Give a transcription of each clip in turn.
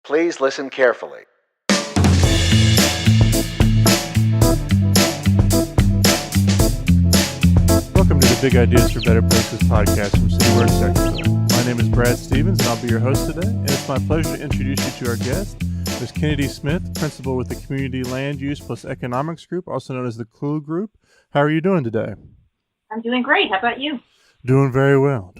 Please listen carefully. Welcome to the Big Ideas for Better Places podcast from CityWorks Technical. My name is Brad Stevens, and I'll be your host today. And it's my pleasure to introduce you to our guest, Ms. Kennedy Smith, principal with the Community Land Use plus Economics Group, also known as the CLUE Group. How are you doing today? I'm doing great. How about you? Doing very well.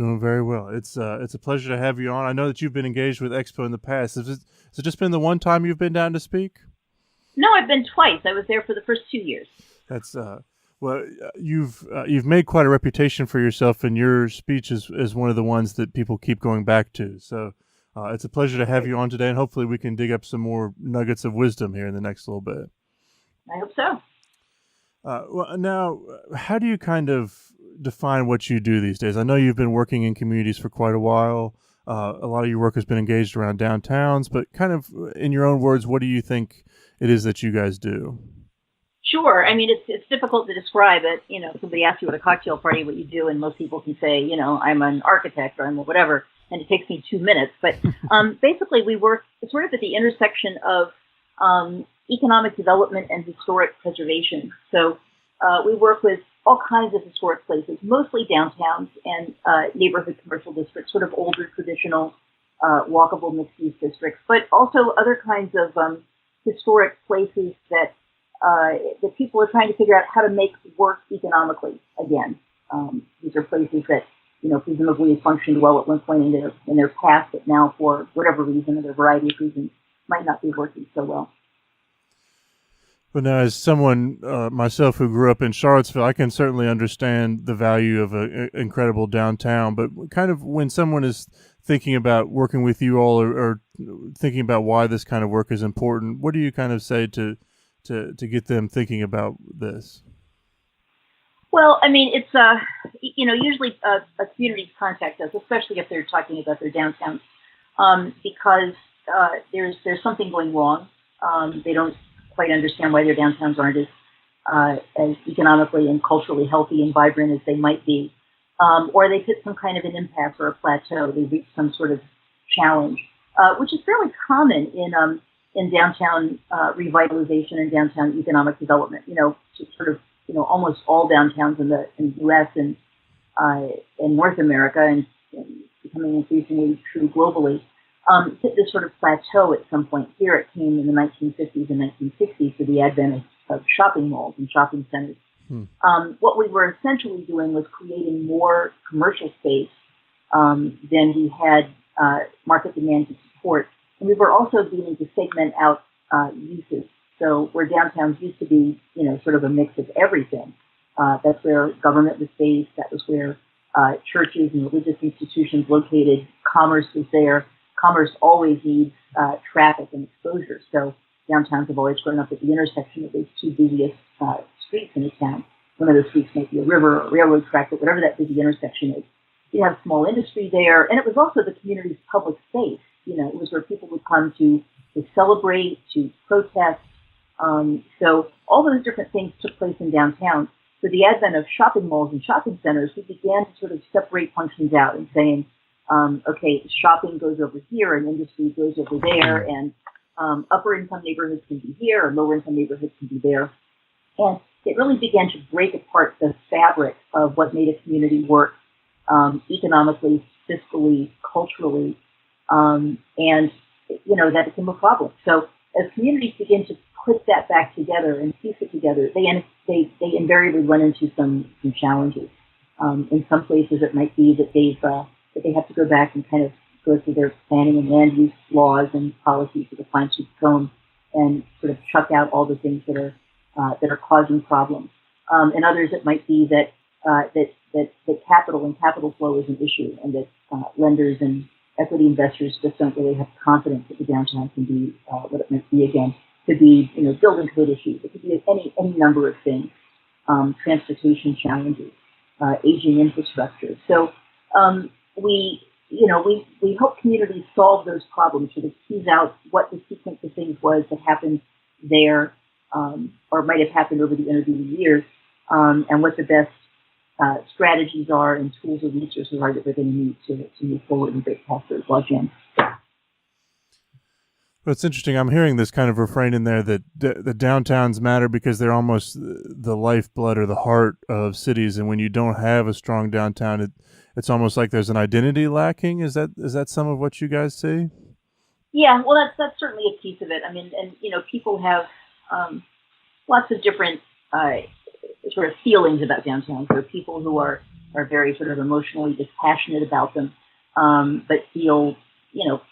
It's a pleasure to have you on. I know that you've been engaged with Expo in the past. Has it just been the one time you've been down to speak? No, I've been twice. I was there for the first 2 years. That's well, you've made quite a reputation for yourself, and your speech is one of the ones that people keep going back to. So it's a pleasure to have you on today, and hopefully we can dig up some more nuggets of wisdom here in the next little bit. I hope so. Well, now, how do you kind of define what you do these days? I know you've been working in communities for quite a while. A lot of your work has been engaged around downtowns, but kind of in your own words, what do you think it is that you guys do? Sure. I mean, it's difficult to describe it. You know, somebody asks you at a cocktail party what you do, and most people can say, you know, I'm an architect or I'm a whatever, and it takes me 2 minutes. But basically, we work sort of at the intersection of economic development and historic preservation. So we work with all kinds of historic places, mostly downtowns and neighborhood commercial districts, sort of older, traditional, walkable mixed-use districts, but also other kinds of historic places that people are trying to figure out how to make work economically again. These are places that, you know, presumably functioned well at one point in their past, but now for whatever reason, or a variety of reasons, might not be working so well. But now, as someone myself who grew up in Charlottesville, I can certainly understand the value of an incredible downtown. But kind of when someone is thinking about working with you all, or thinking about why this kind of work is important, what do you kind of say to get them thinking about this? Well, I mean, it's usually a community contact us, especially if they're talking about their downtowns, because there's something going wrong. They don't quite understand why their downtowns aren't as economically and culturally healthy and vibrant as they might be, or they've hit some kind of an impasse or a plateau. They've reached some sort of challenge, which is fairly common in downtown revitalization and downtown economic development. You know, sort of, you know, almost all downtowns in the U.S. and in North America, and becoming increasingly true globally, hit this sort of plateau at some point. Here it came in the 1950s and 1960s with the advent of shopping malls and shopping centers. What we were essentially doing was creating more commercial space than we had market demand to support. And we were also beginning to segment out uses. So where downtowns used to be, you know, sort of a mix of everything, that's where government was based, that was where churches and religious institutions located, commerce was there. Commerce always needs traffic and exposure. So downtowns have always grown up at the intersection of those two busiest streets in a town. One of those streets might be a river or a railroad track, but whatever that busy intersection is. You have small industry there, and it was also the community's public space. You know, it was where people would come to celebrate, to protest. So all those different things took place in downtown. So the advent of shopping malls and shopping centers, we began to sort of separate functions out and saying, okay, shopping goes over here and industry goes over there, and upper income neighborhoods can be here and lower income neighborhoods can be there. And it really began to break apart the fabric of what made a community work economically, fiscally, culturally, and, you know, that became a problem. So as communities begin to put that back together and piece it together, they invariably run into some challenges. In some places, it might be that they have to go back and kind of go through their planning and land use laws and policies with a fine-tooth comb and sort of chuck out all the things that are causing problems. In others, it might be that capital and capital flow is an issue, and that lenders and equity investors just don't really have confidence that the downtown can be what it might be again. It could be, you know, building code issues. It could be any number of things. Transportation challenges, aging infrastructure. So we hope communities solve those problems, sort of tease out what the sequence of things was that happened there, or might have happened over the intervening years, and what the best strategies are and tools or resources are that we're going to need to move forward and break past those logjams. Well, it's interesting. I'm hearing this kind of refrain in there that the downtowns matter because they're almost the lifeblood or the heart of cities, and when you don't have a strong downtown, it's almost like there's an identity lacking. Is that some of what you guys see? Yeah, well, that's certainly a piece of it. I mean, and people have um, lots of different uh, sort of feelings about downtowns. There are people who are very sort of emotionally dispassionate about them, but feel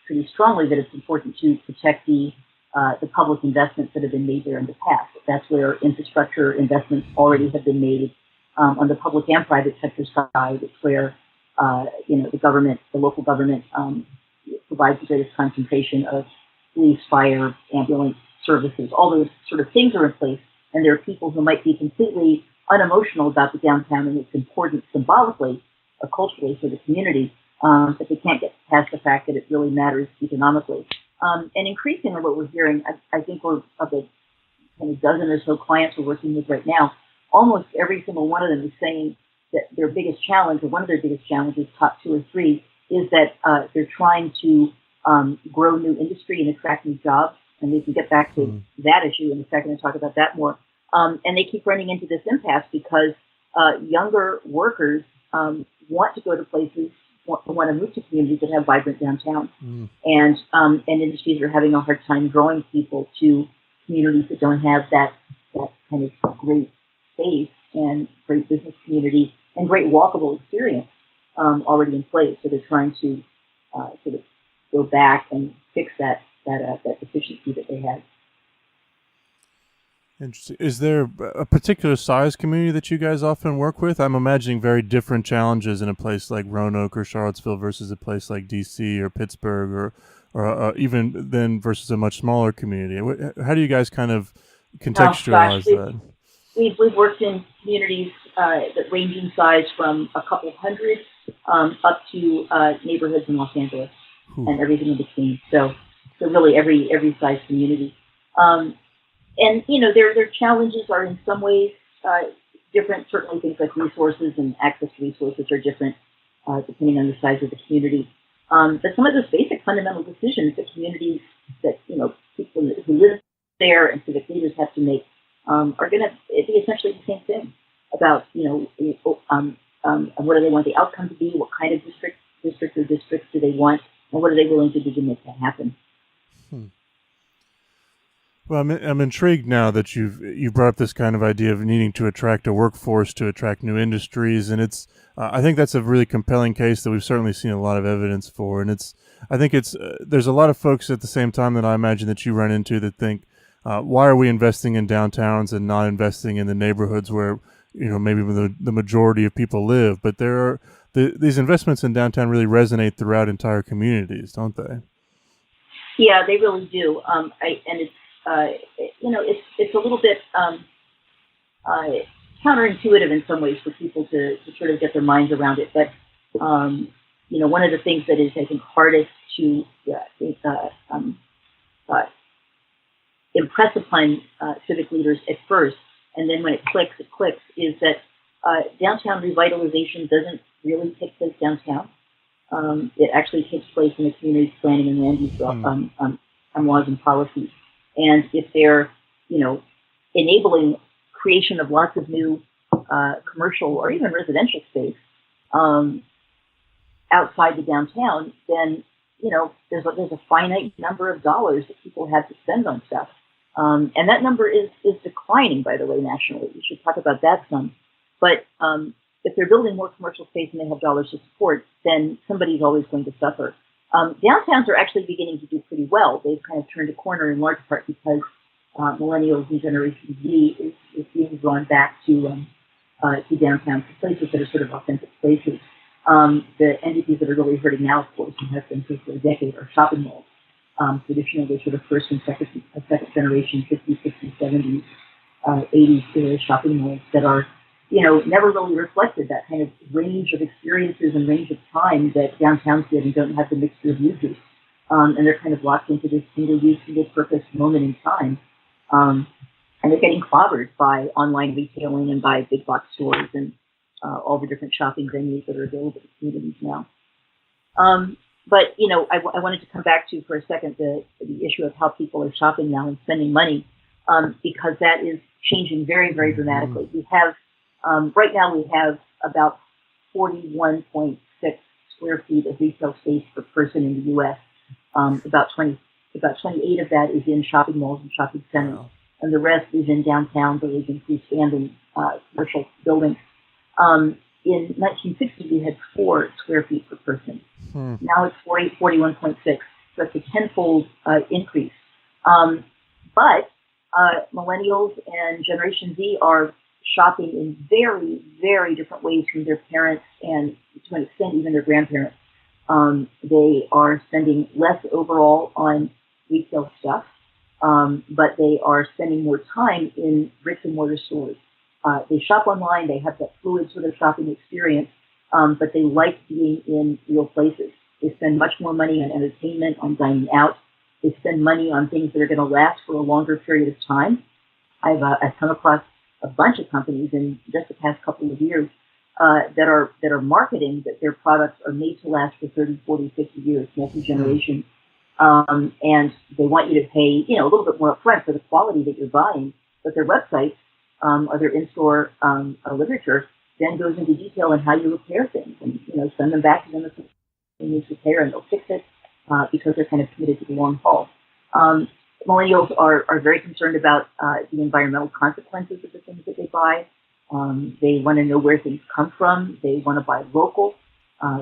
pretty strongly that it's important to protect the public investments that have been made there in the past. That's where infrastructure investments already have been made on the public and private sector side. It's where the government, the local government, provides the greatest concentration of police, fire, ambulance services. All those sort of things are in place, and there are people who might be completely unemotional about the downtown and its importance symbolically or culturally for the community, but they can't get past the fact that it really matters economically. And increasingly, what we're hearing, I think we're of the kind of dozen or so clients we're working with right now, almost every single one of them is saying that their biggest challenge, or one of their biggest challenges, top two or three, is that they're trying to grow new industry and attract new jobs. And we can get back to that issue in a second and talk about that more. And they keep running into this impasse because younger workers want to go to places, want to move to communities that have vibrant downtowns, and industries are having a hard time drawing people to communities that don't have that kind of great space and great business community and great walkable experience already in place. So they're trying to sort of go back and fix that deficiency that they had. Interesting. Is there a particular size community that you guys often work with? I'm imagining very different challenges in a place like Roanoke or Charlottesville versus a place like DC or Pittsburgh or even then versus a much smaller community. How do you guys kind of Oh gosh, contextualize that? we've worked in communities that range in size from a couple hundred up to neighborhoods in Los Angeles Whew. and everything in between. So really every size community. Um, and their challenges are in some ways different. Certainly, things like resources and access to resources are different depending on the size of the community. But some of those basic fundamental decisions that communities that people who live there and civic leaders have to make are going to be essentially the same thing about what do they want the outcome to be, what kind of district or districts do they want, and what are they willing to do to make that happen. Hmm. Well, I'm intrigued now that you've brought up this kind of idea of needing to attract a workforce to attract new industries, and it's I think that's a really compelling case that we've certainly seen a lot of evidence for, and I think it's there's a lot of folks at the same time that I imagine that you run into that think why are we investing in downtowns and not investing in the neighborhoods where maybe the majority of people live, but these investments in downtown really resonate throughout entire communities, don't they? Yeah, they really do. And it's it's a little bit uh, counterintuitive in some ways for people to sort of get their minds around it. But one of the things that is, I think, hardest to uh, impress upon civic leaders at first, and then when it clicks, is that downtown revitalization doesn't really take place downtown. It actually takes place in the community's planning and land use laws and policies. And if they're, enabling creation of lots of new commercial or even residential space um, outside the downtown, then there's a finite number of dollars that people have to spend on stuff, and that number is declining, by the way, nationally. We should talk about that some. But if they're building more commercial space and they have dollars to support, then somebody's always going to suffer. Downtowns are actually beginning to do pretty well. They've kind of turned a corner in large part because millennials and Generation Z is being drawn back to downtown, to places that are sort of authentic places. The entities that are really hurting now, of course, and have been for a decade, are shopping malls. Traditionally, they're sort of first and second generation 50s, 60s, 70s, 80s era shopping malls that are, never really reflected that kind of range of experiences and range of time that downtowns did and don't have the mixture of uses. And they're kind of locked into this single-use, single-purpose moment in time. And they're getting clobbered by online retailing and by big box stores and all the different shopping venues that are available to communities now. but I wanted to come back to for a second the issue of how people are shopping now and spending money, because that is changing very, very Mm-hmm. dramatically. We have right now we have about 41.6 square feet of retail space per person in the U.S. About 28 of that is in shopping malls and shopping centers, Wow. and the rest is in downtown villages and freestanding commercial buildings. In 1960, we had 4 square feet per person. Hmm. Now it's 41.6. So that's a tenfold increase. Um, but millennials and Generation Z are shopping in very, very different ways from their parents and to an extent even their grandparents. They are spending less overall on retail stuff, but they are spending more time in bricks and mortar stores. They shop online, they have that fluid sort of shopping experience, but they like being in real places. They spend much more money on entertainment, on dining out. They spend money on things that are going to last for a longer period of time. I've come across a bunch of companies in just the past couple of years that are marketing that their products are made to last for 30, 40, 50 years, Hmm. multi-generation. And they want you to pay, a little bit more upfront for the quality that you're buying. But their websites or their in-store literature then goes into detail on how you repair things, and send them back to them if they need repair, and they'll fix it because they're kind of committed to the long haul. Um, Millennials are very concerned about the environmental consequences of the things that they buy. They want to know where things come from. They want to buy local.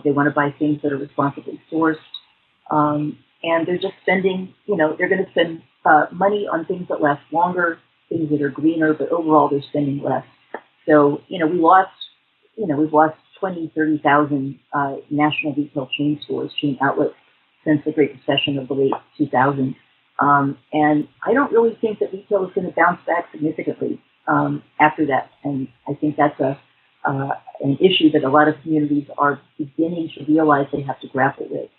They want to buy things that are responsibly sourced. And they're just spending, they're going to spend money on things that last longer, things that are greener, but overall they're spending less. So, we've lost 20, 30,000 national retail chain stores, chain outlets since the Great Recession of the late 2000s. And I don't really think that retail is going to bounce back significantly after that. And I think that's an issue that a lot of communities are beginning to realize they have to grapple with.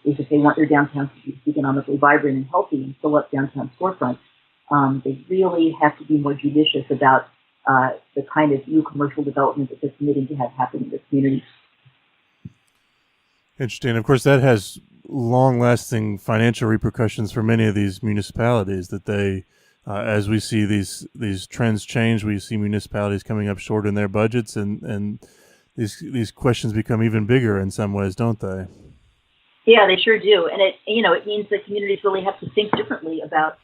Is if they want their downtowns to be economically vibrant and healthy and fill up downtown storefronts, they really have to be more judicious about the kind of new commercial development that they're committing to have happen in the community. Interesting. Of course, that has long-lasting financial repercussions for many of these municipalities. That they, as we see these trends change, we see municipalities coming up short in their budgets, and these questions become even bigger in some ways, don't they? Yeah, they sure do, and it means that communities really have to think differently about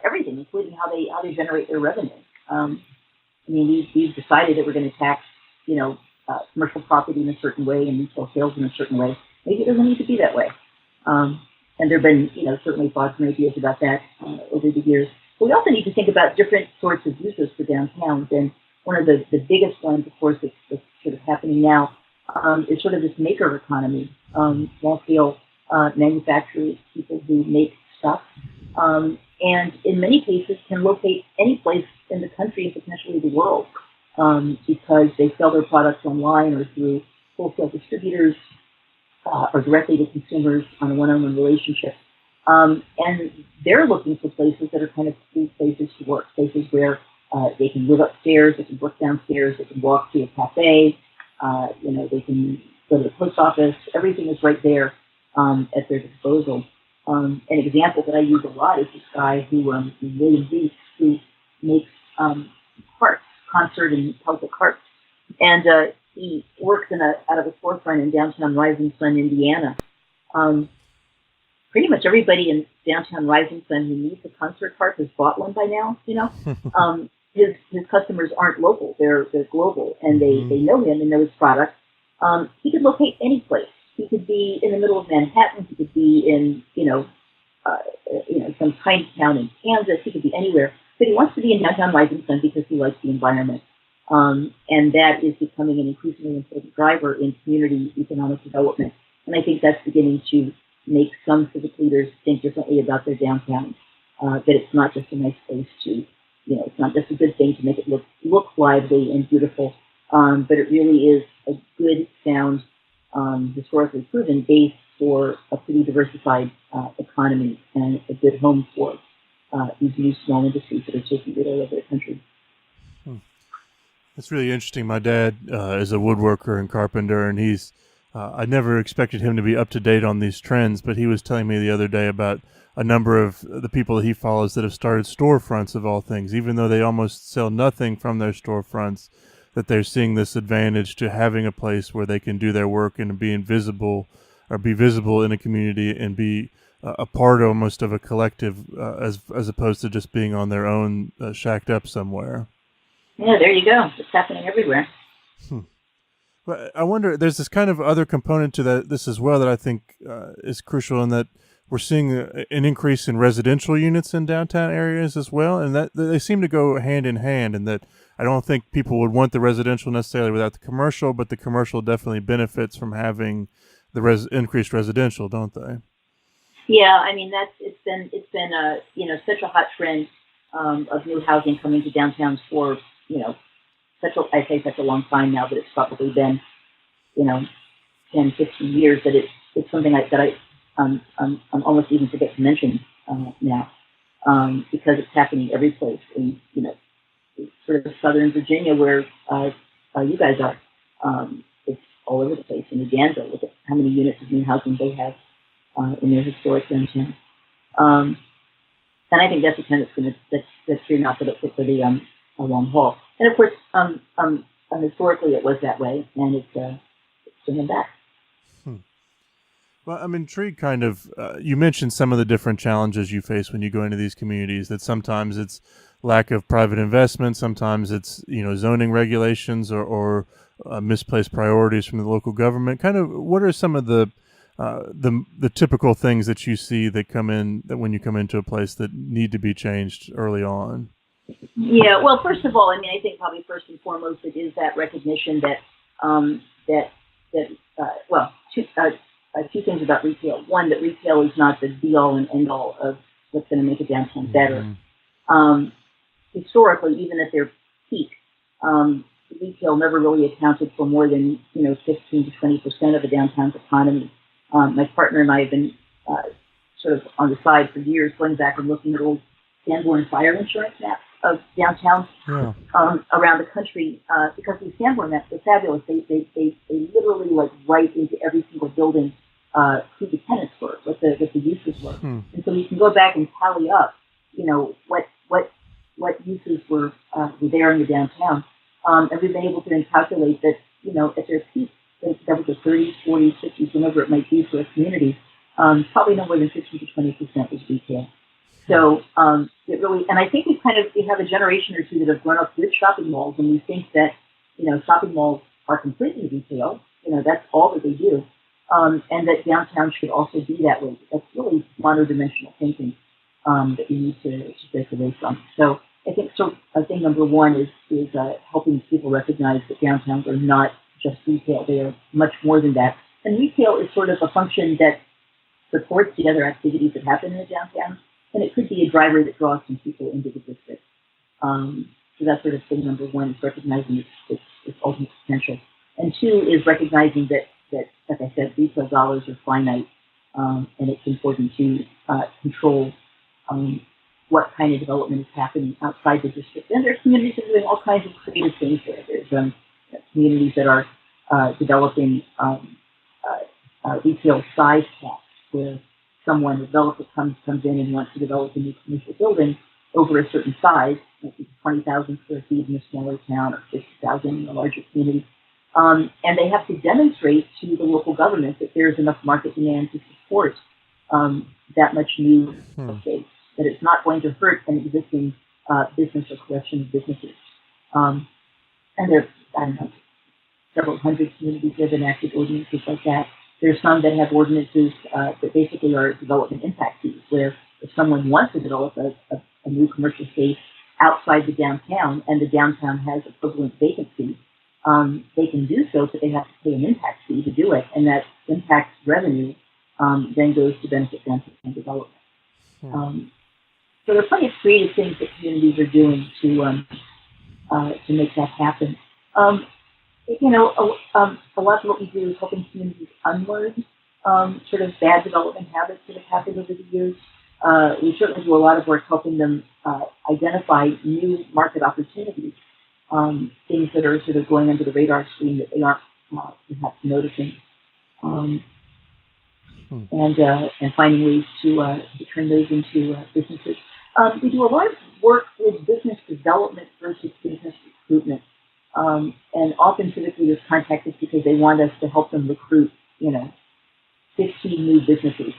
everything, including how they generate their revenue. I mean, we've decided that we're going to tax, commercial property in a certain way and retail sales in a certain way. Maybe it doesn't need to be that way. Um, and there have been, certainly thoughts and ideas about that over the years. But we also need to think about different sorts of uses for downtowns. And one of the biggest ones, of course, that's sort of happening now is sort of this maker economy, small scale manufacturers, people who make stuff. And in many cases can locate any place in the country and potentially the world because they sell their products online or through wholesale distributors or directly to consumers on a one-on-one relationship. And they're looking for places that are kind of cool places to work, places where they can live upstairs, they can work downstairs, they can walk to a cafe, they can go to the post office. Everything is right there at their disposal. An example that I use a lot is this guy William Reese, who makes harps, concert and public harps. And he works out of a storefront in downtown Rising Sun, Indiana. Um, Pretty much everybody in downtown Rising Sun who needs a concert harp has bought one by now. His customers aren't local; they're global, and they Hmm. know him and know his product. He could locate any place. He could be in the middle of Manhattan. He could be in uh, some tiny town in Kansas. He could be anywhere, but he wants to be in downtown Rising Sun because he likes the environment. And that is becoming an increasingly important driver in community economic development. And I think that's beginning to make some civic leaders think differently about their downtowns. That it's not just a nice place it's not just a good thing to make it look lively and beautiful, but it really is a good, sound, historically proven base for a pretty diversified economy and a good home for these new small industries that are taking root all over the country. It's really interesting. My dad is a woodworker and carpenter, and he's I never expected him to be up to date on these trends, but he was telling me the other day about a number of the people that he follows that have started storefronts of all things, even though they almost sell nothing from their storefronts, that they're seeing this advantage to having a place where they can do their work and be invisible or be visible in a community and be a part almost of a collective as opposed to just being on their own shacked up somewhere. Yeah, there you go. It's happening everywhere. Hmm. But I wonder, there's this kind of other component to this as well that I think is crucial in that we're seeing an increase in residential units in downtown areas as well, and that they seem to go hand in hand. And that I don't think people would want the residential necessarily without the commercial, but the commercial definitely benefits from having the increased residential, don't they? Yeah, I mean that's it's been such a hot trend of new housing coming to downtowns for such a I say such a long time now, but it's probably been you know 10, 15 years that it's something that I'm almost even forget to mention now because it's happening every place in sort of southern Virginia where you guys are. It's all over the place in Uganda. Look at how many units of new housing they have in their historic downtown. Um, and I think that's the kind that's here now for the a long haul. And of course, historically it was that way, and it's bringing back. Hmm. Well, I'm intrigued. Kind of, you mentioned some of the different challenges you face when you go into these communities. That sometimes it's lack of private investment, sometimes it's zoning regulations or misplaced priorities from the local government. Kind of, what are some of the typical things that you see that come in that when you come into a place that need to be changed early on? Yeah. Well, first of all, I mean, I think probably first and foremost it is that recognition that um, that that well, two things about retail. One, that retail is not the be all and end all of what's going to make a downtown better. Mm-hmm. Um, Historically, even at their peak, um, retail never really accounted for more than 15 to 20% of the downtown's economy. My partner and I have been sort of on the side for years, going back and looking at old Sanborn fire insurance maps of downtowns Yeah. around the country because these Sanborn maps are fabulous. They literally like write into every single building who the tenants were, what the uses were, Hmm. and so we can go back and tally up, what uses were there in the downtown, and we've been able to then calculate that at their peak, that was the 30s, 40s, 50s, whatever it might be for a community, probably no more than 15 to 20% was retail. Hmm. So it really, and I think we have a generation or two that have grown up with shopping malls, and we think that shopping malls are completely retail. That's all that they do, and that downtown should also be that way. That's really monodimensional thinking that we need to break away from. So I think so. I think number one is helping people recognize that downtowns are not just retail; they are much more than that. And retail is sort of a function that supports the other activities that happen in the downtown, and it could be a driver that draws some people into the district. So that's sort of thing number one is recognizing its ultimate potential, and two is recognizing that like I said, retail dollars are finite, and it's important to control um, what kind of development is happening outside the district. And there's communities that are doing all kinds of creative things there. There's communities that are developing retail size caps where a developer comes in and wants to develop a new commercial building over a certain size, like 20,000 square feet in a smaller town or 50,000 in a larger community. And they have to demonstrate to the local government that there's enough market demand to support that much new Hmm. space, that it's not going to hurt an existing business or collection of businesses. Um, and there, I don't know, several hundred communities that have enacted ordinances like that. There's some that have ordinances that basically are development impact fees, where if someone wants to develop a new commercial space outside the downtown and the downtown has equivalent vacancy, they can do so, but they have to pay an impact fee to do it, and that impact revenue then goes to benefit downtown development. Hmm. So there are plenty of creative things that communities are doing to make that happen. Um, a lot of what we do is helping communities unlearn sort of bad development habits that have happened over the years. We certainly do a lot of work helping them identify new market opportunities, things that are sort of going under the radar screen that they aren't perhaps noticing. um, Hmm. and finding ways to turn those into businesses. We do a lot of work with business development versus business recruitment, and often typically with contactors because they want us to help them recruit, 15 new businesses.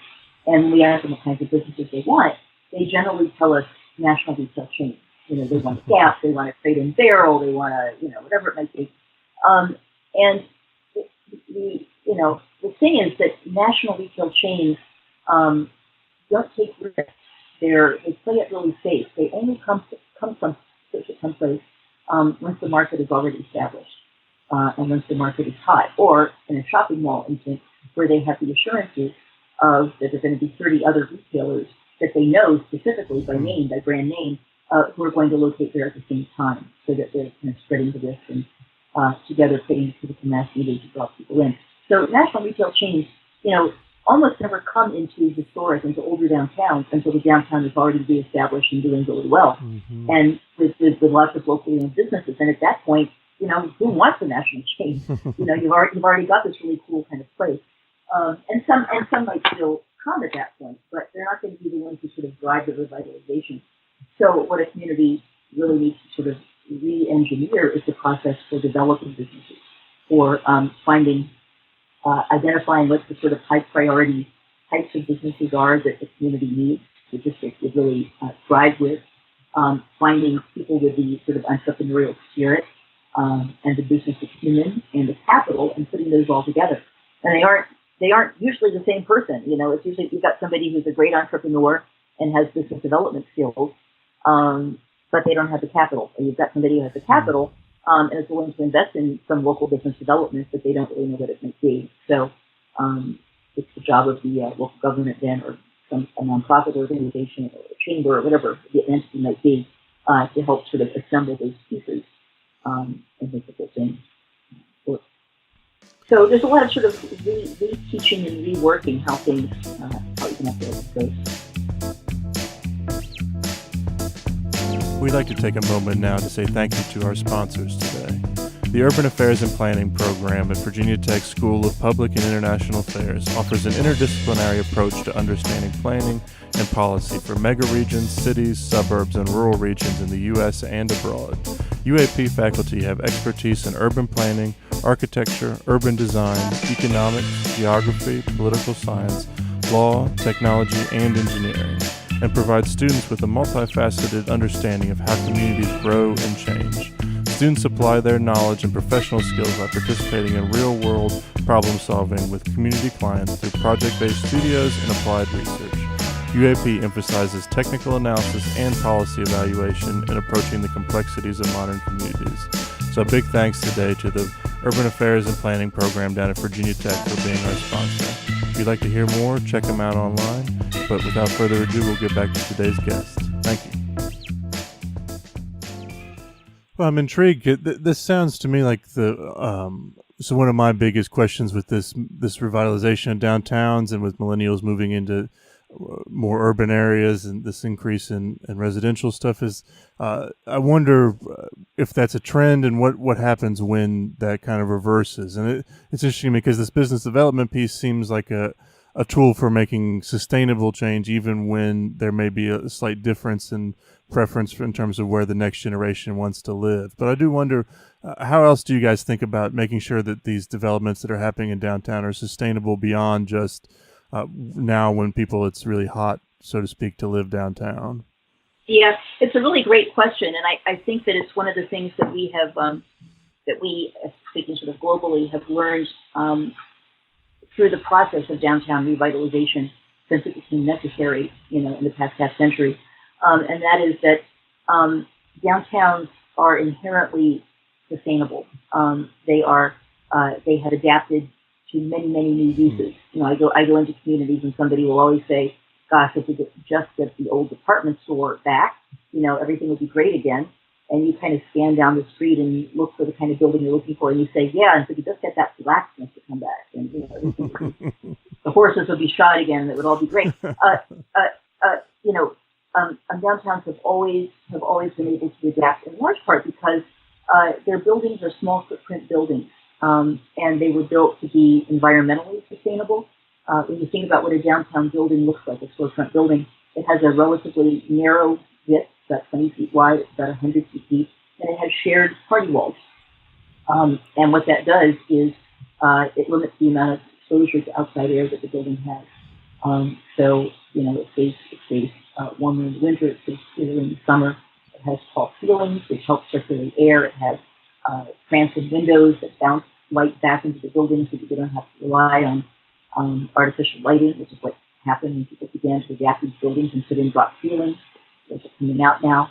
And when we ask them what kinds of businesses they want, they generally tell us national retail chains. They want a Gap, they want a Crate and Barrel, they want a, whatever it might be. And the thing is that national retail chains don't take risks. They play it really safe. They only come from someplace once the market is already established, and once the market is hot, or in a shopping mall instance where they have the assurances of that there are going to be 30 other retailers that they know specifically by name, by brand name, who are going to locate there at the same time, so that they're kind of spreading the risk and together creating critical mass needed to draw people in. So national retail chains, almost never come into historic, into older downtowns until the downtown is already reestablished and doing really well, and with lots of locally owned businesses. And at that point, who wants a national chain? You've already got this really cool kind of place, and some might still come at that point, but they're not going to be the ones who sort of drive the revitalization. So what a community really needs to sort of re-engineer is the process for developing businesses, for identifying what the sort of high priority types of businesses are that the community needs, the district would really thrive with, finding people with the sort of entrepreneurial spirit and the business acumen and the capital, and putting those all together. And they aren't usually the same person. It's usually you've got somebody who's a great entrepreneur and has business development skills, but they don't have the capital. Or you've got somebody who has the capital and is willing to invest in some local business development, but they don't really know what it might be. So it's the job of the local government then, or a nonprofit organization or a chamber or whatever the entity might be, to help sort of assemble those pieces and make the whole thing work. So there's a lot of sort of reteaching and reworking how you can have to go. We'd like to take a moment now to say thank you to our sponsors today. The Urban Affairs and Planning program at Virginia Tech School of Public and International Affairs offers an interdisciplinary approach to understanding planning and policy for megaregions, cities, suburbs, and rural regions in the U.S. and abroad. UAP faculty have expertise in urban planning, architecture, urban design, economics, geography, political science, law, technology, and engineering, and provide students with a multifaceted understanding of how communities grow and change. Students apply their knowledge and professional skills by participating in real-world problem-solving with community clients through project-based studios and applied research. UAP emphasizes technical analysis and policy evaluation in approaching the complexities of modern communities. So a big thanks today to the Urban Affairs and Planning program down at Virginia Tech for being our sponsor. If you'd like to hear more, check them out online. But without further ado, we'll get back to today's guest. Thank you. Well, I'm intrigued. This sounds to me like so one of my biggest questions with this revitalization of downtowns and with millennials moving into more urban areas and this increase in residential stuff is, I wonder if that's a trend and what happens when that kind of reverses. And it's interesting because this business development piece seems like a tool for making sustainable change, even when there may be a slight difference in preference in terms of where the next generation wants to live. But I do wonder, how else do you guys think about making sure that these developments that are happening in downtown are sustainable beyond just now when it's really hot, so to speak, to live downtown? Yeah, it's a really great question. And I think that it's one of the things that we have, speaking sort of globally, have learned through the process of downtown revitalization since it became necessary, in the past half century. And that is that downtowns are inherently sustainable. They have adapted to many, many new uses. I go into communities and somebody will always say, gosh, if we could just get the old department store back, everything would be great again. And you kind of scan down the street and look for the kind of building you're looking for, and you say, yeah, and if we could just get that blacksmith to come back, and the horses would be shod again, and it would all be great. Downtowns have always been able to adapt in large part because their buildings are small footprint buildings. and they were built to be environmentally sustainable. When you think about what a downtown building looks like, a storefront building, it has a relatively narrow width, about 20 feet wide, it's about 100 feet deep, and it has shared party walls. And what that does is it limits the amount of exposure to outside air that the building has. So, it stays warmer in the winter, it stays cooler in the summer. It has tall ceilings, which help circulate air. It has transom windows that bounce light back into the building so that you don't have to rely on artificial lighting, which is what happened when people began to adapt these buildings and put in drop ceilings. Those are coming out now.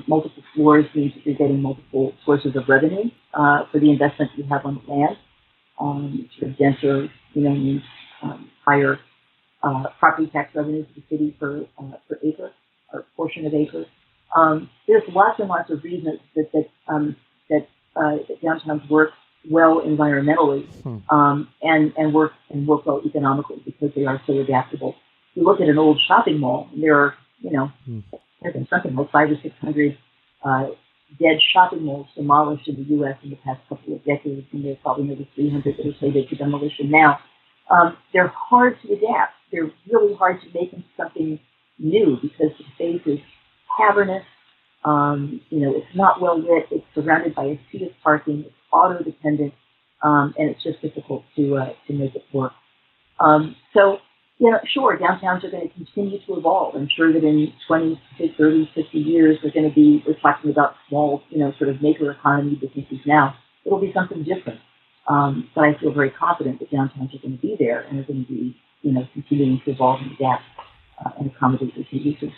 Multiple floors means that you're getting multiple sources of revenue for the investment you have on the land. Sort of denser, means higher property tax revenue to the city per acre or portion of acre. There's lots and lots of reasons that downtowns work well environmentally and work well economically because they are so adaptable. You look at an old shopping mall, and there are there's been something like 500 or 600 dead shopping malls demolished in the U.S. in the past couple of decades, and there's probably maybe 300 that are slated for demolition now. They're hard to adapt. They're really hard to make into something new because the space is cavernous. It's not well lit. It's surrounded by a sea of parking. It's auto dependent, and it's just difficult to make it work. So, sure, downtowns are going to continue to evolve. I'm sure that in 20, 30, 50 years, we're talking about small, sort of maker economy businesses now. It'll be something different. But I feel very confident that downtowns are going to be there and are going to be, continuing to evolve and adapt and accommodate these new uses.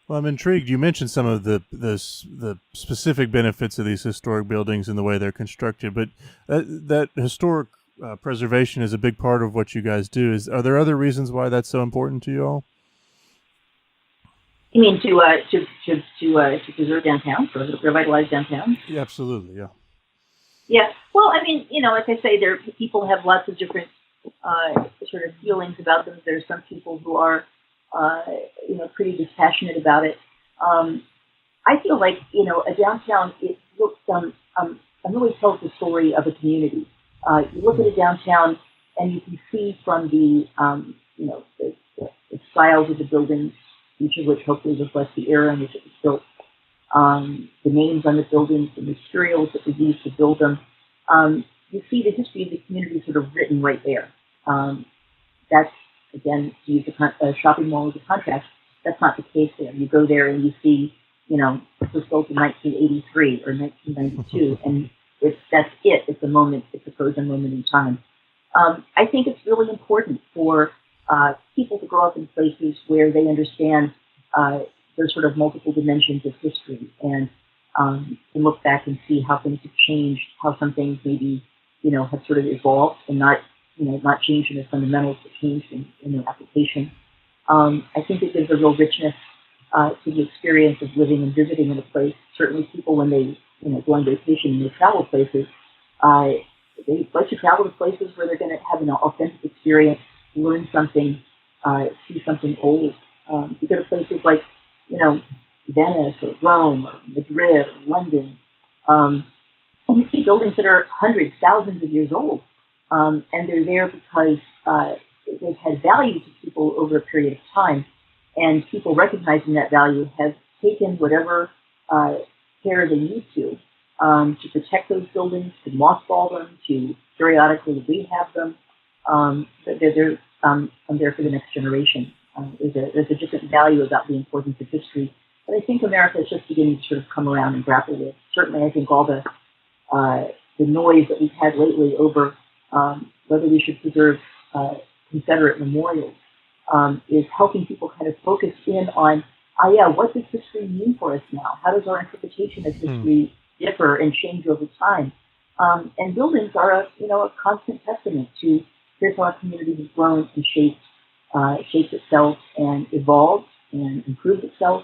Well, I'm intrigued. You mentioned some of the specific benefits of these historic buildings and the way they're constructed, but that historic preservation is a big part of what you guys do. Are there other reasons why that's so important to you all? You mean to preserve downtown, to revitalize downtown? Yeah, absolutely, yeah. Yeah. Well, like I say, people have lots of different sort of feelings about them. There's some people who are pretty dispassionate about it. I feel like, a downtown, it looks, really tells the story of a community. You look at a downtown and you can see from the styles of the buildings, each of which hopefully reflects the era in which it was built, the names on the buildings, the materials that were used to build them. You see the history of the community sort of written right there. That's, again, to use a shopping mall as a contrast, that's not the case there. You go there and you see, it was built in 1983 or 1992, and that's it. It's a moment. It's a frozen moment in time. I think it's really important for people to grow up in places where they understand there's sort of multiple dimensions of history and can look back and see how things have changed, how some things maybe, have sort of evolved and not changed in their fundamentals, but changed in their application. I think it gives a real richness to the experience of living and visiting in a place. Certainly people, when they, go on vacation and they travel places, they like to travel to places where they're going to have an authentic experience, learn something, see something old. You go to places like, Venice or Rome or Madrid or London, and you see buildings that are hundreds, thousands of years old, and they're there because they've had value to people over a period of time, and people recognizing that value have taken whatever care they need to protect those buildings, to mothball them, to periodically rehab them. They're there for the next generation. There's a different value about the importance of history that I think America is just beginning to sort of come around and grapple with. Certainly, I think all the noise that we've had lately over whether we should preserve Confederate memorials is helping people kind of focus in on, what does history mean for us now? How does our interpretation of history differ and change over time? And buildings are a constant testament to here's how our community has grown and shaped itself and evolved and improved itself.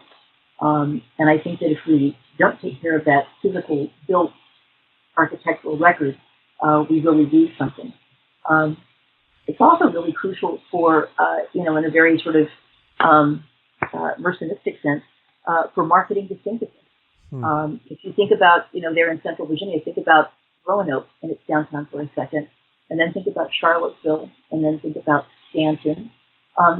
And I think that if we don't take care of that physical built architectural record, we really lose something. It's also really crucial for, in a very sort of mercenistic sense, for marketing distinctiveness. If you think about, there in Central Virginia, think about Roanoke and its downtown for a second, and then think about Charlottesville, and then think about Stanton.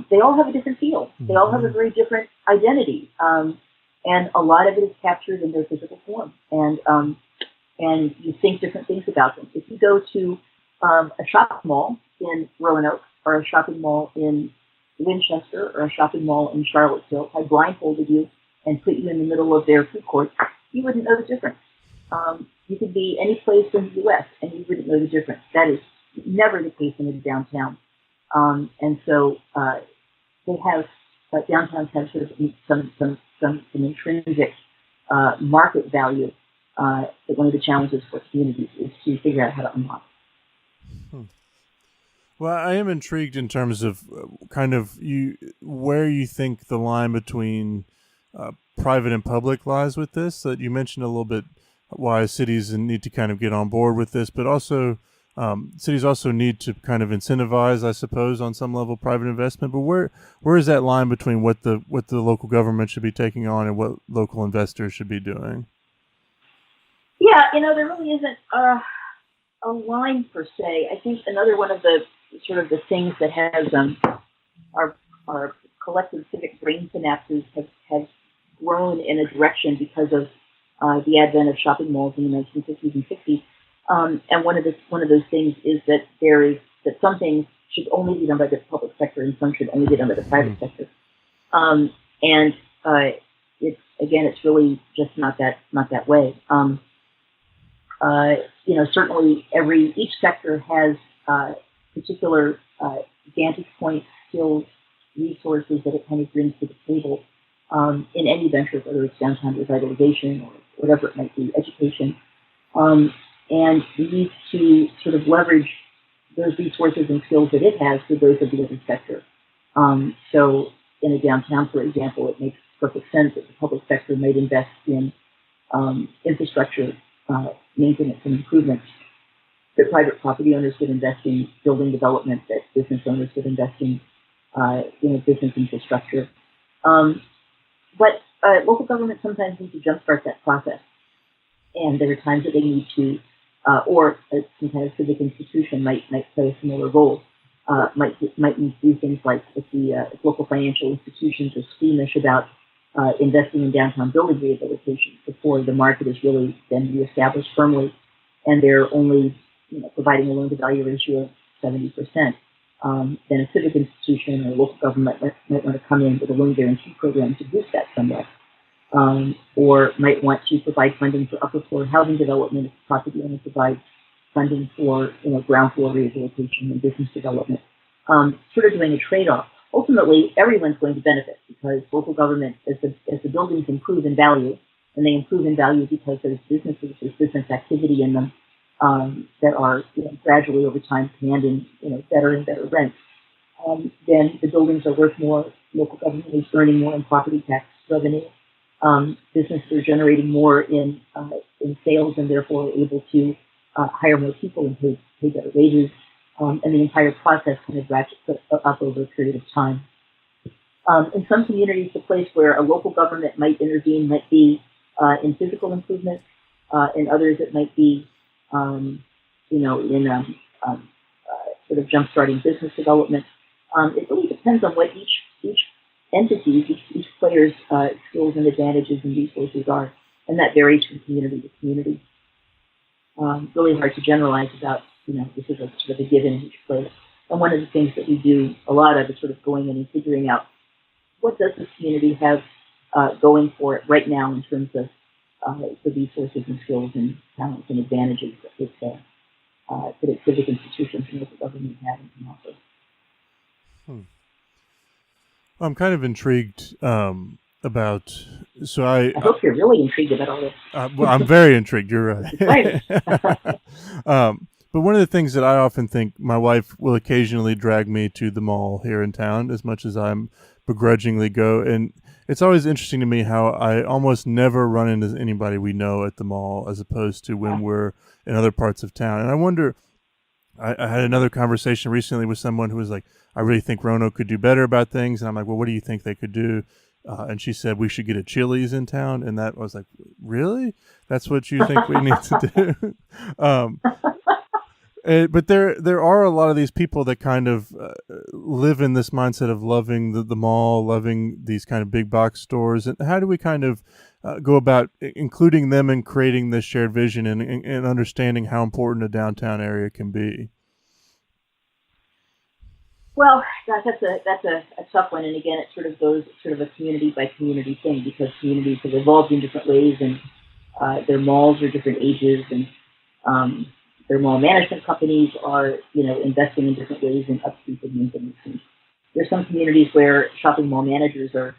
They all have a different feel. They all have a Mm-hmm. very different identity, and a lot of it is captured in their physical form. And you think different things about them. If you go to a shopping mall in Roanoke or a shopping mall in Winchester or a shopping mall in Charlottesville, if I blindfolded you and put you in the middle of their food court, you wouldn't know the difference. You could be any place in the U.S. and you wouldn't know the difference. That is never the case in a downtown. And so they have downtowns have sort of some intrinsic market value that one of the challenges for communities is to figure out how to unlock. Hmm. Well, I am intrigued in terms of kind of you where you think the line between private and public lies with this. That you mentioned a little bit why cities need to kind of get on board with this, but also cities also need to kind of incentivize, I suppose, on some level, private investment. But where is that line between what the local government should be taking on and what local investors should be doing? Yeah, there really isn't a line per se. I think another one of the sort of the things that has our collective civic brain synapses have grown in a direction because of the advent of shopping malls in the 1950s and 60s. And one of those things is that some things should only be done by the public sector and some should only be done by the private sector. And it's really just not that way. Certainly each sector has particular vantage points, skills, resources that it kind of brings to the table in any venture, whether it's downtown revitalization or whatever it might be, education. And it needs to sort of leverage those resources and skills that it has to those of the other sector. So in a downtown, for example, it makes perfect sense that the public sector might invest in infrastructure, maintenance and improvements, that private property owners would invest in building development, that business owners would invest in business infrastructure. But local governments sometimes need to jumpstart that process. And there are times that they need to, or some kind of civic institution might play a similar role. Might need to do things like if local financial institutions are squeamish about investing in downtown building rehabilitation before the market has really been reestablished firmly, and they're only providing a loan-to-value ratio of 70%. Then a civic institution or local government might want to come in with a loan guarantee program to boost that somewhat. Or might want to provide funding for upper floor housing development if the property owner provides funding for ground floor rehabilitation and business development. Sort of doing a trade-off. Ultimately, everyone's going to benefit because local government, as the buildings improve in value, and they improve in value because there's business activity in them that are gradually over time commanding better and better rents. Then the buildings are worth more. Local government is earning more in property tax revenue. Businesses are generating more in sales and therefore are able to hire more people and pay better wages. And the entire process kind of ratchets up over a period of time. In some communities, the place where a local government might intervene might be in physical improvements. In others, it might be, sort of jump-starting business development. It really depends on what each entities, each player's skills and advantages and resources are, and that varies from community to community. Really hard to generalize about, this is a sort of a given in each place. And one of the things that we do a lot of is sort of going in and figuring out what does this community have going for it right now in terms of the resources and skills and talents and advantages that its civic institutions and local government have and can offer. I'm kind of intrigued about. So I hope you're really intrigued about all this. Well, I'm very intrigued. You're right. Right. But one of the things that I often think, my wife will occasionally drag me to the mall here in town, as much as I'm begrudgingly go, and it's always interesting to me how I almost never run into anybody we know at the mall, as opposed to when we're in other parts of town. And I wonder. I had another conversation recently with someone who was like, I really think Roanoke could do better about things. And I'm like, well, what do you think they could do? and she said we should get a Chili's in town, and that was like, really? That's what you think we need to do? um, but there are a lot of these people that kind of live in this mindset of loving the mall, loving these kind of big box stores. And how do we kind of go about including them in creating this shared vision and understanding how important a downtown area can be? Well, gosh, that's a tough one, and again, it sort of goes sort of a community by community thing because communities have evolved in different ways, and their malls are different ages, and um, their mall management companies are investing in different ways in upkeep and maintenance. And there's some communities where shopping mall managers or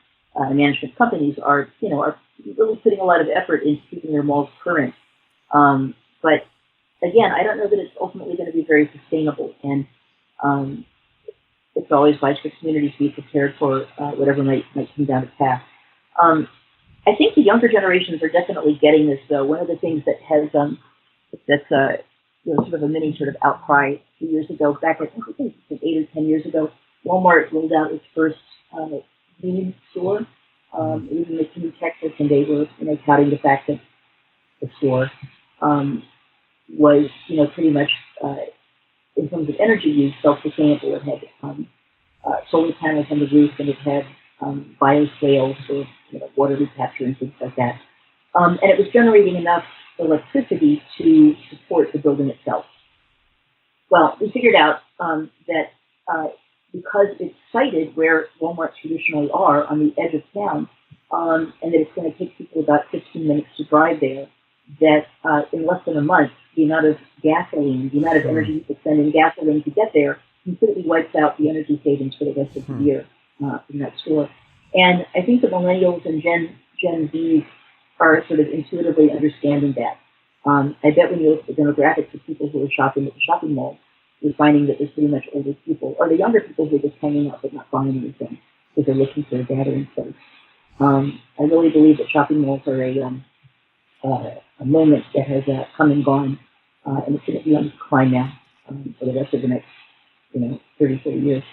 management companies are really putting a lot of effort into keeping their malls current. But again, I don't know that it's ultimately going to be very sustainable, and um, it's always wise for communities to be prepared for whatever might come down to pass. Um, I think the younger generations are definitely getting this, though. One of the things that has that's sort of a mini sort of outcry a few years ago, back I think it was 8 or 10 years ago, Walmart rolled out its first convenience store. It was in McKinney, Texas, and they were touting the fact that the store was pretty much in terms of energy use self-sustainable. It had solar panels on the roof, and it had bioswales for water recapture and things like that. And it was generating enough electricity to support the building itself. Well, we figured out that because it's sited where Walmarts traditionally are on the edge of town, and that it's going to take people about 15 minutes to drive there, that in less than a month, the amount of gasoline, the amount of energy people spend in gasoline to get there completely wipes out the energy savings for the rest of the year in that store. And I think the millennials and Gen Zs are sort of intuitively understanding that. I bet when you look at the demographics of people who are shopping at the shopping mall, you're finding that there's pretty much older people, or the younger people who are just hanging out but not buying anything because they're looking for a gathering place. I really believe that shopping malls are a moment that has come and gone, and it's going to be on decline now for the rest of the next 30, 40 years.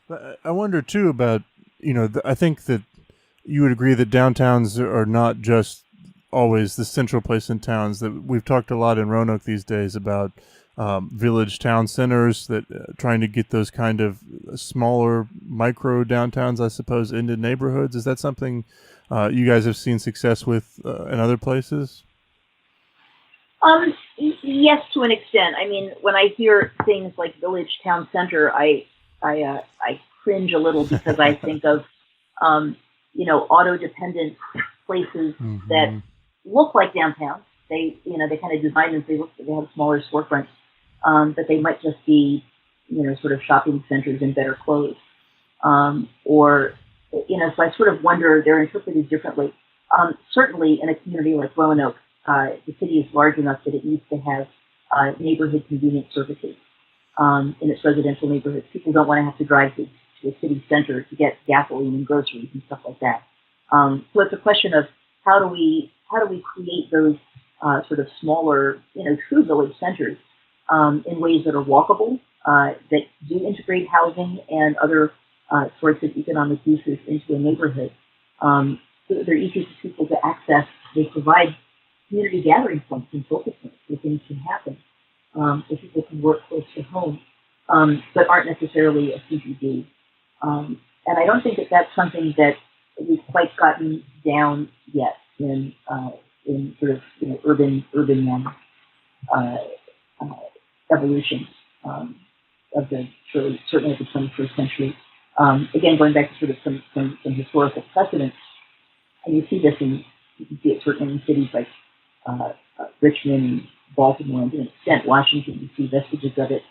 But I wonder too about I think that you would agree that downtowns are not just always the central place in towns. That we've talked a lot in Roanoke these days about village town centers, that trying to get those kind of smaller micro downtowns, I suppose, into neighborhoods. Is that something you guys have seen success with in other places? Yes, to an extent. I mean, when I hear things like village town center, I cringe a little because I think of auto-dependent places that look like downtowns. They kind of design them. They have smaller storefronts, but they might just be sort of shopping centers in better clothes, or so I sort of wonder, they're interpreted differently. Certainly in a community like Roanoke, the city is large enough that it needs to have neighborhood convenience services in its residential neighborhoods. People don't want to have to drive to a city center to get gasoline and groceries and stuff like that. So it's a question of how do we create those sort of smaller, true village centers in ways that are walkable, that do integrate housing and other sorts of economic uses into a neighborhood. So that they're easy for people to access. They provide community gathering points and focus points where things can happen, so people can work close to home, but aren't necessarily a CBD. And I don't think that that's something that we've quite gotten down yet in sort of urban uh, uh, evolution of the certainly of the 21st century. Again, going back to sort of some historical precedents, and you see this you can see it certainly in cities like Richmond and Baltimore, and to an extent Washington. You see vestiges of it.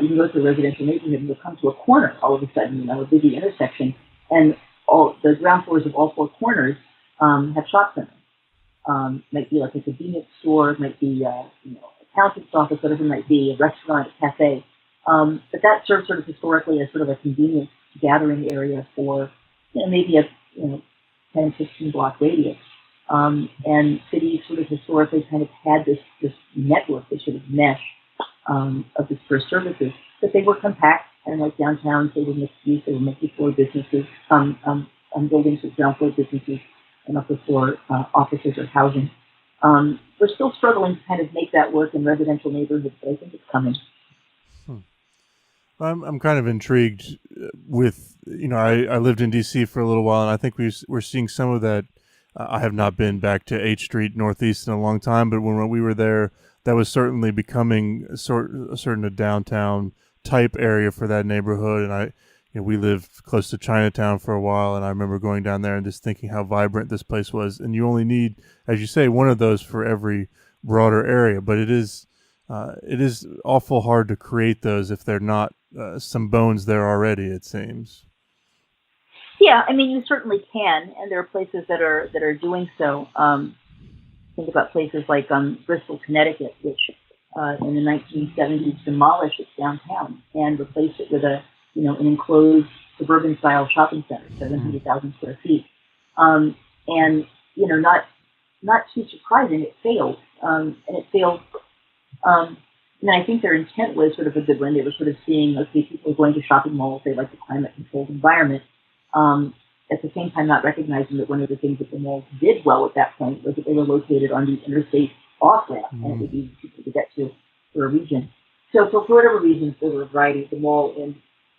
You can go to a residential neighborhood and you'll come to a corner all of a sudden, a busy intersection, and all the ground floors of all four corners have shop centers. Might be like a convenience store, it might be accountant's office, whatever it might be, a restaurant, a cafe. But that serves sort of historically as sort of a convenience gathering area for maybe a 10, 15 block radius. And cities sort of historically kind of had this network, this sort of mesh of dispersed services, but they were compact, and like downtown, they were mixed use, they were multi-floor businesses, buildings with ground floor businesses and upper floor offices or housing. We're still struggling to kind of make that work in residential neighborhoods, but I think it's coming. Hmm. I'm kind of intrigued with, I lived in DC for a little while, and I think we're seeing some of that. I have not been back to H Street Northeast in a long time, but when we were there, that was certainly becoming a certain a downtown type area for that neighborhood. And we lived close to Chinatown for a while, and I remember going down there and just thinking how vibrant this place was. And you only need, as you say, one of those for every broader area, but it is awful hard to create those if they're not some bones there already. It seems. Yeah, I mean, you certainly can, and there are places that are doing so. Think about places like Bristol, Connecticut, which in the 1970s demolished its downtown and replaced it with an enclosed suburban style shopping center, 700,000 square feet, and not too surprising, it failed, and it failed. And I think their intent was sort of a good one. They were sort of seeing, okay, people are going to shopping malls, they like the climate controlled environment. Um, at the same time, not recognizing that one of the things that the malls did well at that point was that they were located on the interstate off ramp, and it would be easy to get to for a region. So for whatever reasons, there were a variety. The mall in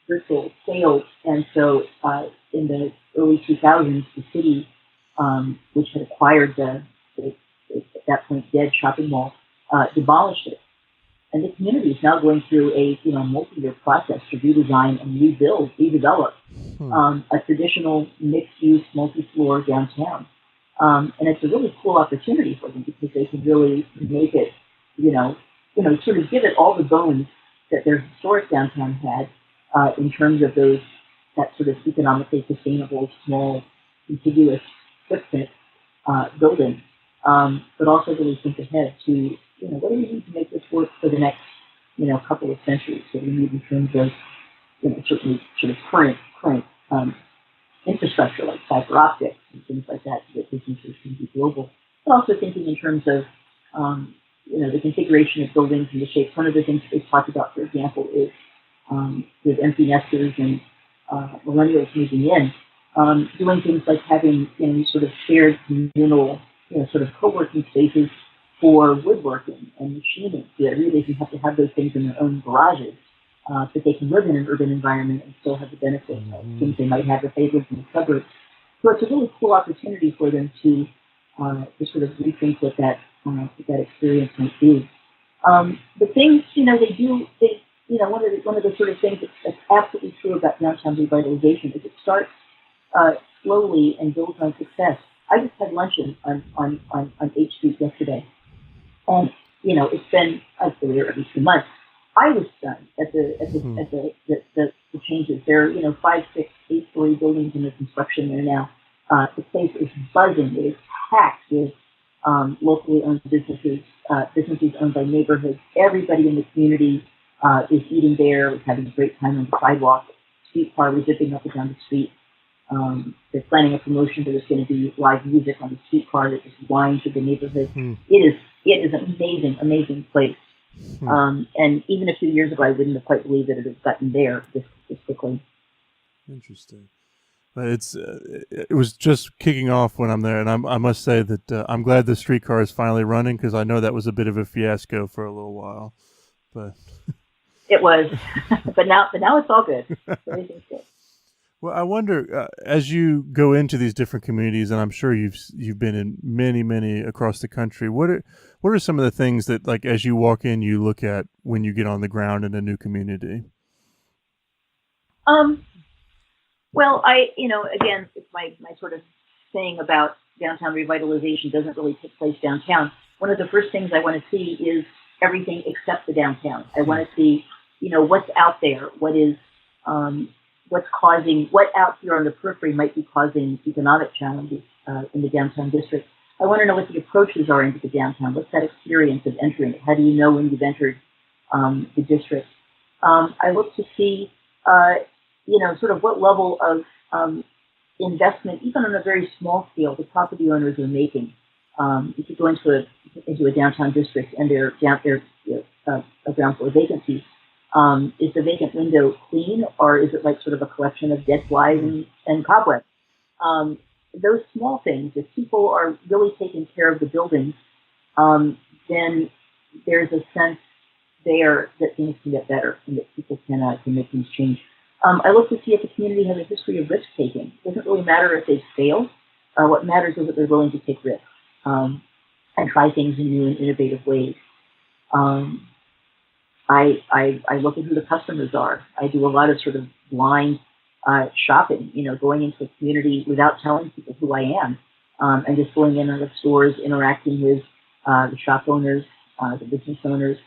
Bristol failed, and so in the early 2000s, the city, which had acquired the at that point dead shopping mall, demolished it. And the community is now going through a multi-year process to redesign and redevelop a traditional mixed-use, multi-floor downtown. And it's a really cool opportunity for them because they can really make it, sort of give it all the bones that their historic downtown had in terms of that sort of economically sustainable, small, contiguous footprint building, but also really think ahead to what do we need to make this work for the next, couple of centuries? What do we need in terms of, certainly sort of current infrastructure like fiber optics and things like that, so that businesses can be global. But also thinking in terms of, the configuration of buildings and the shapes. One of the things that they've talked about, for example, is with empty nesters and millennials moving in, doing things like having sort of shared communal, sort of co-working spaces for woodworking and machining. So that really they have to have those things in their own garages, but they can live in an urban environment and still have the benefit of things they might have if they lived in the suburbs. So it's a really cool opportunity for them to sort of rethink what that experience might be. The things, one of the sort of things that's absolutely true about downtown revitalization is it starts slowly and builds on success. I just had lunch on H Street yesterday, and it's been I've been there every 2 months. I was stunned at the changes. There are 5, 6, 8-story buildings in the construction there now. The place is buzzing. It is packed with locally owned businesses, businesses owned by neighborhoods. Everybody in the community is eating there, is having a great time on the sidewalk. Streetcar was zipping up and down the street. They're planning a promotion where there's going to be live music on the streetcar that just winds through the neighborhood. It is an amazing place. And even a few years ago, I wouldn't have quite believed that it had gotten there this quickly. Interesting. It was just kicking off when I'm there, and I must say that I'm glad the streetcar is finally running because I know that was a bit of a fiasco for a little while. But it was, but now it's all good. Everything's good. Well, I wonder as you go into these different communities, and I'm sure you've been in many across the country. What are some of the things that, like, as you walk in, you look at when you get on the ground in a new community? Well, again, it's my sort of saying about downtown revitalization doesn't really take place downtown. One of the first things I want to see is everything except the downtown. I want to see, what's out there, what out here on the periphery might be causing economic challenges in the downtown district. I want to know what the approaches are into the downtown. What's that experience of entering it? How do you know when you've entered the district? I look to see, sort of what level of investment, even on a very small scale, the property owners are making. If you go into a downtown district and there are ground floor vacancies, Is the vacant window clean, or is it like sort of a collection of dead flies Hmm. and cobwebs? Um, those small things, if people are really taking care of the buildings, um, then there's a sense there that things can get better and that people can make things change. I look to see if the community has a history of risk taking. It doesn't really matter if they fail. What matters is that they're willing to take risks um, and try things in new and innovative ways. Um, I look at who the customers are. I do a lot of sort of blind shopping, going into a community without telling people who I am, and just going in on the stores, interacting with the shop owners, the business owners,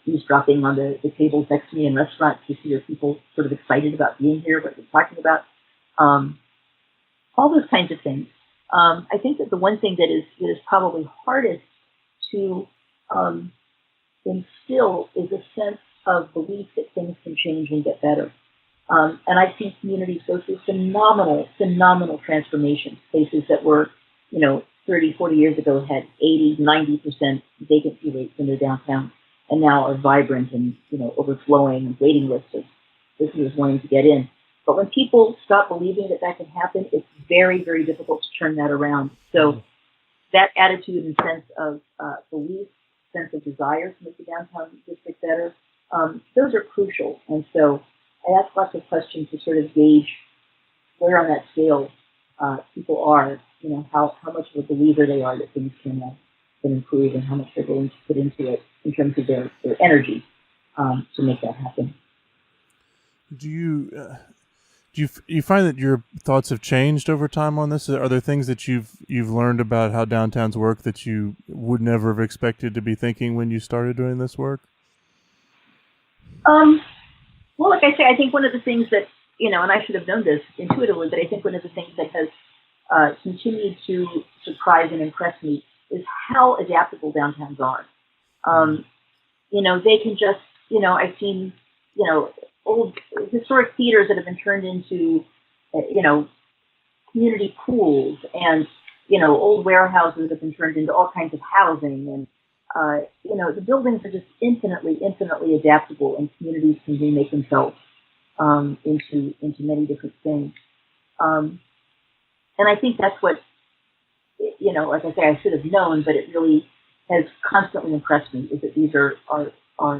eavesdropping on the tables next to me in restaurants to see if people sort of excited about being here, what they're talking about, um, all those kinds of things. I think that the one thing that is probably hardest to um, instill is a sense of belief that things can change and get better. And I've seen communities go through phenomenal, phenomenal transformations. Places that were, 30, 40 years ago had 80, 90% vacancy rates in their downtown and now are vibrant and, overflowing and waiting lists of visitors wanting to get in. But when people stop believing that that can happen, it's very, very difficult to turn that around. So that attitude and sense of belief, sense of desire to make the downtown district better, those are crucial. And so I ask lots of questions to sort of gauge where on that scale people are, how much of a believer they are that things can improve and how much they're willing to put into it in terms of their energy to make that happen. Do you you find that your thoughts have changed over time on this? Are there things that you've learned about how downtowns work that you would never have expected to be thinking when you started doing this work? Um, well, like I say, I think one of the things that, and I should have known this intuitively, but I think one of the things that has continued to surprise and impress me is how adaptable downtowns are. Mm. Um, they can just, I've seen, old historic theaters that have been turned into, community pools and, old warehouses that have been turned into all kinds of housing. And, the buildings are just infinitely, infinitely adaptable and communities can remake themselves into many different things. Um, and I think that's what, like I say, I should have known, but it really has constantly impressed me is that these are uh,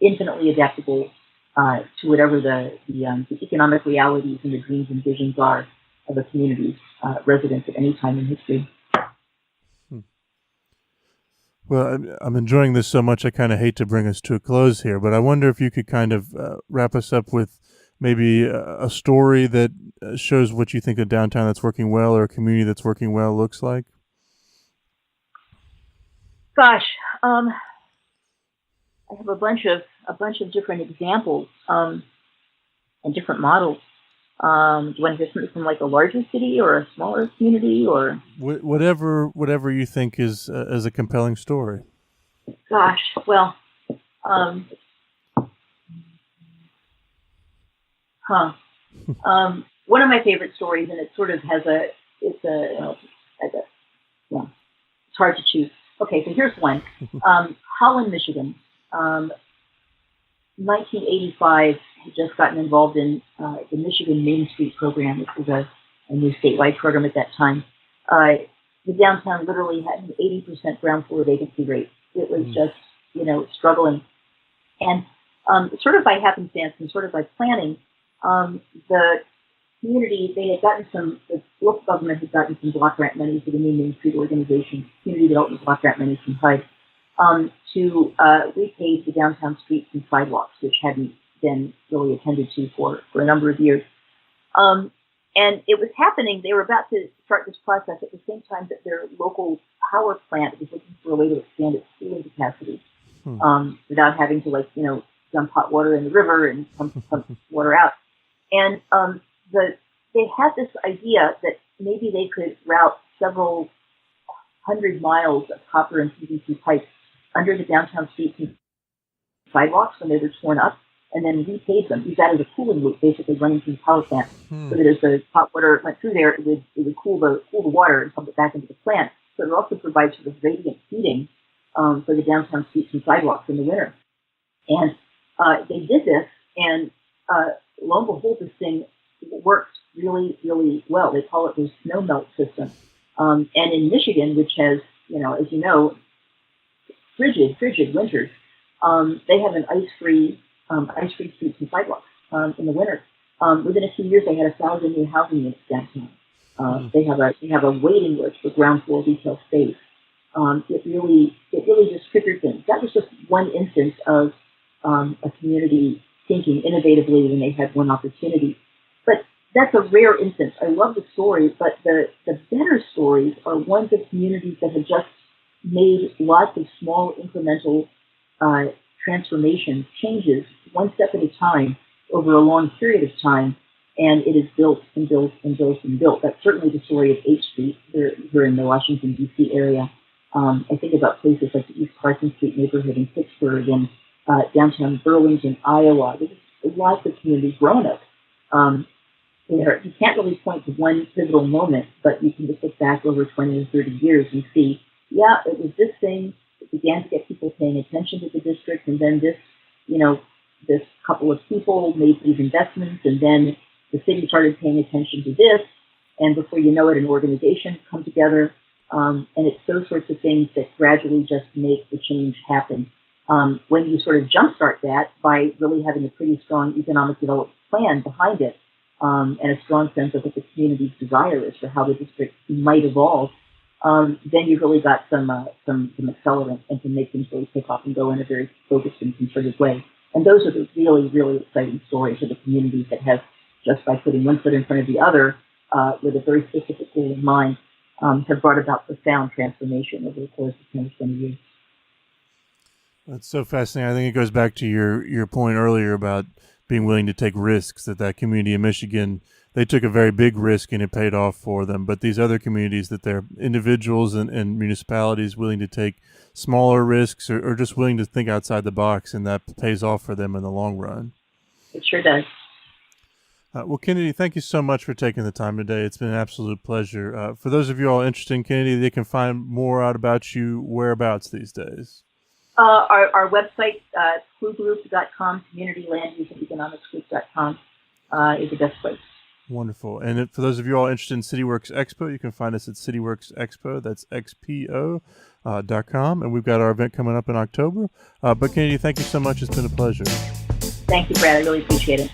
infinitely adaptable to whatever the economic realities and the dreams and visions are of a community's residents at any time in history. Hmm. Well, I'm enjoying this so much. I kind of hate to bring us to a close here, but I wonder if you could kind of wrap us up with maybe a story that shows what you think a downtown that's working well or a community that's working well looks like. Gosh, I have a bunch of different examples and different models. Do you want to hear something from like a larger city or a smaller community or? Whatever you think is a compelling story. Gosh, well, um, huh. One of my favorite stories, and it sort of has it's a, like a, yeah, it's hard to choose. Okay, so here's one. Holland, Michigan. Um, 1985 had just gotten involved in the Michigan Main Street program, which was a new statewide program at that time. Uh, the downtown literally had an 80% ground floor vacancy rate. It was Mm. just, struggling. And sort of by happenstance and sort of by planning, the community, they had gotten the local government had gotten some block grant money for the new Main Street organization, community development block grant money from HUD, to repave the downtown streets and sidewalks, which hadn't been really attended to for a number of years. Um, and it was happening, they were about to start this process at the same time that their local power plant was looking for a way to expand its cooling capacity Hmm. without having to, dump hot water in the river and pump water out. And they had this idea that maybe they could route several hundred miles of copper and PVC pipes under the downtown streets and sidewalks when they were torn up, and then repave them. Use that as a cooling loop, basically running through the power plant, Hmm. so that as the hot water went through there, it would cool the water and pump it back into the plant. So it would also provide sort of radiant heating for the downtown streets and sidewalks in the winter. And they did this, and lo and behold, this thing worked really, really well. They call it the snow melt system. And in Michigan, which has, as you know, frigid winters, they have an ice-free streets and sidewalks in the winter. Within a few years, they had 1,000 new housing units downtown. They have a waiting list for ground floor retail space. It really just triggered things. That was just one instance of a community thinking innovatively when they had one opportunity. But that's a rare instance. I love the stories, but the better stories are ones of communities that have just made lots of small incremental transformations, changes, one step at a time over a long period of time, and it is built and built and built and built. That's certainly the story of H Street here in the Washington, D.C. area. I think about places like the East Carson Street neighborhood in Pittsburgh and downtown Burlington, Iowa. There's lots of communities growing up. You can't really point to one pivotal moment, but you can just look back over 20 or 30 years and see, yeah, it was this thing that began to get people paying attention to the district, and then this couple of people made these investments, and then the city started paying attention to this, and before you know it, an organization come together, and it's those sorts of things that gradually just make the change happen. When you sort of jumpstart that by really having a pretty strong economic development plan behind it, and a strong sense of what the community's desire is for how the district might evolve, then you've really got some accelerant and can make things really take off and go in a very focused and concerted way. And those are the really, really exciting stories of the communities that have, just by putting one foot in front of the other, with a very specific goal in mind, have brought about profound transformation over the course of 20 years. That's so fascinating. I think it goes back to your point earlier about being willing to take risks, that community in Michigan, they took a very big risk and it paid off for them. But these other communities, that they're individuals and municipalities willing to take smaller risks or just willing to think outside the box, and that pays off for them in the long run. It sure does. Well, Kennedy, thank you so much for taking the time today. It's been an absolute pleasure. For those of you all interested in Kennedy, they can find more out about you whereabouts these days. Our website, cluegroup.com, communitylanduseandeconomicsgroup.com is the best place. Wonderful. And for those of you all interested in CityWorks Expo, you can find us at CityWorks Expo. That's xpo.com. And we've got our event coming up in October. But Kennedy, thank you so much. It's been a pleasure. Thank you, Brad. I really appreciate it.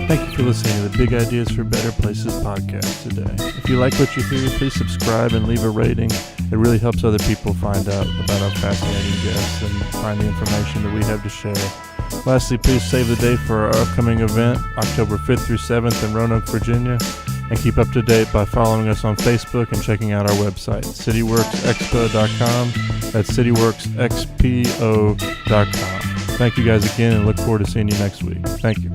Thank you for listening to the Big Ideas for Better Places podcast today. If you like what you hear, please subscribe and leave a rating. It really helps other people find out about our fascinating guests and find the information that we have to share. Lastly, please save the date for our upcoming event, October 5th through 7th in Roanoke, Virginia, and keep up to date by following us on Facebook and checking out our website, cityworksexpo.com. That's cityworksexpo.com. Thank you guys again, and look forward to seeing you next week. Thank you.